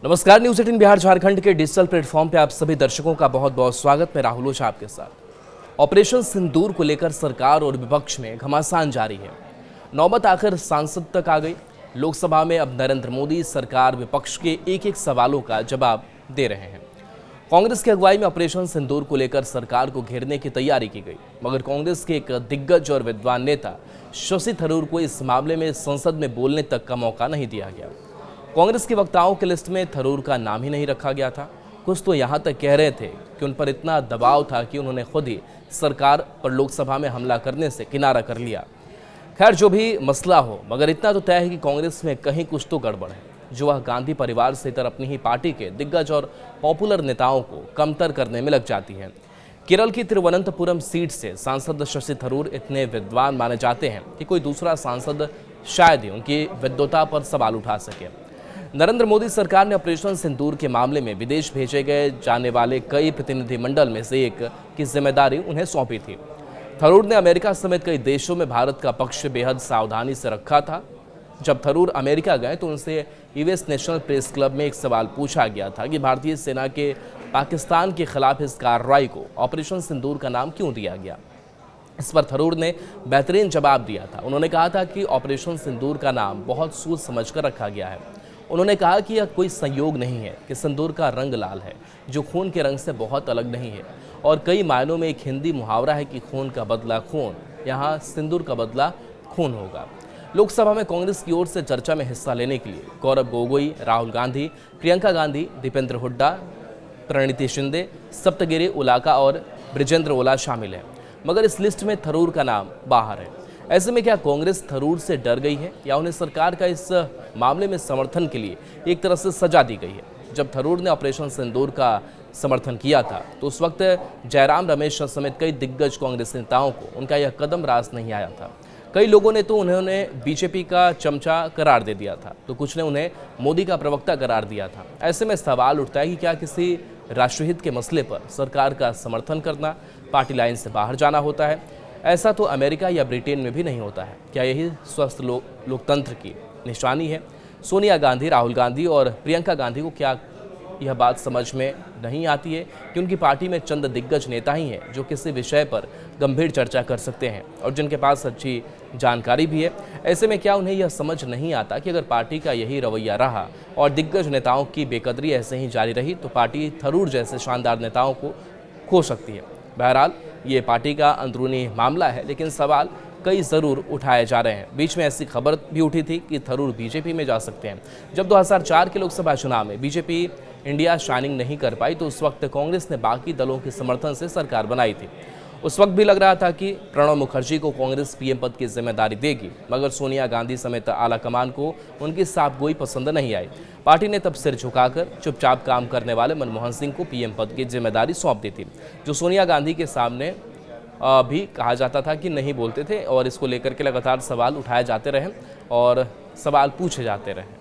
नमस्कार, न्यूज़ 18 बिहार झारखंड के digital platform पे आप सभी दर्शकों का बहुत बहुत स्वागत। मैं राहुल ओझा आपके साथ। ऑपरेशन सिंदूर को लेकर सरकार और विपक्ष में घमासान जारी है। नौबत आखिर सांसद तक आ गई। लोकसभा में अब नरेंद्र मोदी सरकार विपक्ष के एक एक सवालों का जवाब दे रहे हैं। कांग्रेस की अगुवाई में ऑपरेशन सिंदूर को लेकर सरकार को घेरने की तैयारी की गई, मगर कांग्रेस के एक दिग्गज और विद्वान नेता शशि थरूर को इस मामले में संसद में बोलने तक का मौका नहीं दिया गया। कांग्रेस के वक्ताओं की लिस्ट में थरूर का नाम ही नहीं रखा गया था। कुछ तो यहां तक कह रहे थे कि उन पर इतना दबाव था कि उन्होंने खुद ही सरकार पर लोकसभा में हमला करने से किनारा कर लिया। खैर, जो भी मसला हो, मगर इतना तो तय है कि कांग्रेस में कहीं कुछ तो गड़बड़ है, जो वह गांधी परिवार से इतर अपनी ही पार्टी के दिग्गज और पॉपुलर नेताओं को कमतर करने में लग जाती है। केरल की तिरुवनंतपुरम सीट से सांसद शशि थरूर इतने विद्वान माने जाते हैं कि कोई दूसरा सांसद शायद ही उनकी विद्वता पर सवाल उठा सके। नरेंद्र मोदी सरकार ने ऑपरेशन सिंदूर के मामले में विदेश भेजे गए जाने वाले कई प्रतिनिधिमंडल में से एक की जिम्मेदारी उन्हें सौंपी थी। थरूर ने अमेरिका समेत कई देशों में भारत का पक्ष बेहद सावधानी से रखा था। जब थरूर अमेरिका गए तो उनसे यूएस नेशनल प्रेस क्लब में एक सवाल पूछा गया था कि भारतीय सेना के पाकिस्तान के खिलाफ इस कार्रवाई को ऑपरेशन सिंदूर का नाम क्यों दिया गया। इस पर थरूर ने बेहतरीन जवाब दिया था। उन्होंने कहा था कि ऑपरेशन सिंदूर का नाम बहुत सोच समझ कर रखा गया है। उन्होंने कहा कि यह कोई संयोग नहीं है कि सिंदूर का रंग लाल है, जो खून के रंग से बहुत अलग नहीं है, और कई मायनों में एक हिंदी मुहावरा है कि खून का बदला खून, यहाँ सिंदूर का बदला खून होगा। लोकसभा में कांग्रेस की ओर से चर्चा में हिस्सा लेने के लिए गौरव गोगोई, राहुल गांधी, प्रियंका गांधी, दीपेंद्र हुड्डा, प्रणीति शिंदे, सप्तगिरी उलाका और ब्रिजेंद्र ओला शामिल हैं, मगर इस लिस्ट में थरूर का नाम बाहर है। ऐसे में क्या कांग्रेस थरूर से डर गई है, या उन्हें सरकार का इस मामले में समर्थन के लिए एक तरह से सजा दी गई है? जब थरूर ने ऑपरेशन सिंदूर का समर्थन किया था तो उस वक्त जयराम रमेश समेत कई दिग्गज कांग्रेस नेताओं को उनका यह कदम रास नहीं आया था। कई लोगों ने तो उन्होंने बीजेपी का चमचा करार दे दिया था, तो कुछ ने उन्हें मोदी का प्रवक्ता करार दिया था। ऐसे में सवाल उठता है कि क्या किसी राष्ट्रहित के मसले पर सरकार का समर्थन करना पार्टी लाइन से बाहर जाना होता है? ऐसा तो अमेरिका या ब्रिटेन में भी नहीं होता है। क्या यही स्वस्थ लोकतंत्र की निशानी है? सोनिया गांधी, राहुल गांधी और प्रियंका गांधी को क्या यह बात समझ में नहीं आती है कि उनकी पार्टी में चंद दिग्गज नेता ही हैं जो किसी विषय पर गंभीर चर्चा कर सकते हैं और जिनके पास अच्छी जानकारी भी है? ऐसे में क्या उन्हें यह समझ नहीं आता कि अगर पार्टी का यही रवैया रहा और दिग्गज नेताओं की बेकदरी ऐसे ही जारी रही तो पार्टी थरूर जैसे शानदार नेताओं को खो सकती है? बहरहाल, ये पार्टी का अंदरूनी मामला है, लेकिन सवाल कई ज़रूर उठाए जा रहे हैं। बीच में ऐसी खबर भी उठी थी कि थरूर बीजेपी में जा सकते हैं। जब 2004 के लोकसभा चुनाव में बीजेपी इंडिया शाइनिंग नहीं कर पाई तो उस वक्त कांग्रेस ने बाकी दलों के समर्थन से सरकार बनाई थी। उस वक्त भी लग रहा था कि प्रणब मुखर्जी को कांग्रेस पीएम पद की जिम्मेदारी देगी, मगर सोनिया गांधी समेत आला कमान को उनकी साफगोई पसंद नहीं आई। पार्टी ने तब सिर झुकाकर चुपचाप काम करने वाले मनमोहन सिंह को पीएम पद की जिम्मेदारी सौंप दी थी, जो सोनिया गांधी के सामने भी कहा जाता था कि नहीं बोलते थे, और इसको लेकर के लगातार सवाल उठाए जाते रहे और सवाल पूछे जाते रहे।